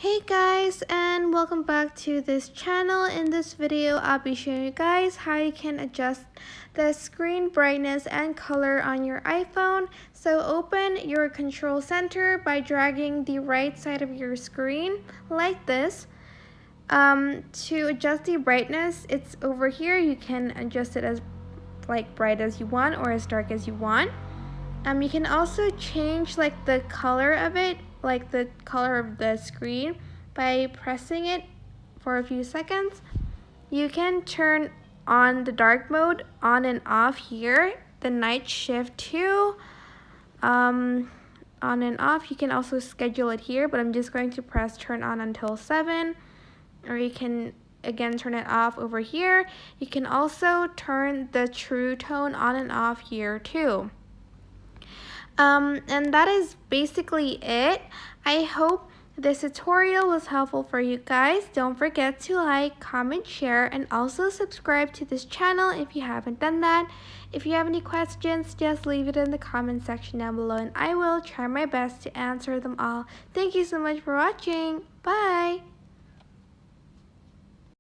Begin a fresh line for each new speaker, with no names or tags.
Hey guys, and welcome back to this channel. In this video, I'll be showing you guys how you can adjust the screen brightness and color on your iPhone. So open your control center by dragging the right side of your screen like this. To adjust the brightness, it's over here. You can adjust it as bright as you want or as dark as you want. You can also change the color of it, the color of the screen, by pressing it for a few seconds. You can turn on the dark mode on and off here, the night shift too, on and off. You can also schedule it here, but I'm just going to press turn on until 7, or you can again turn it off over here. You can also turn the true tone on and off here too. And that is basically it. I hope this tutorial was helpful for you guys. Don't forget to like, comment, share, and also subscribe to this channel if you haven't done that. If you have any questions, just leave it in the comment section down below and I will try my best to answer them all. Thank you so much for watching. Bye!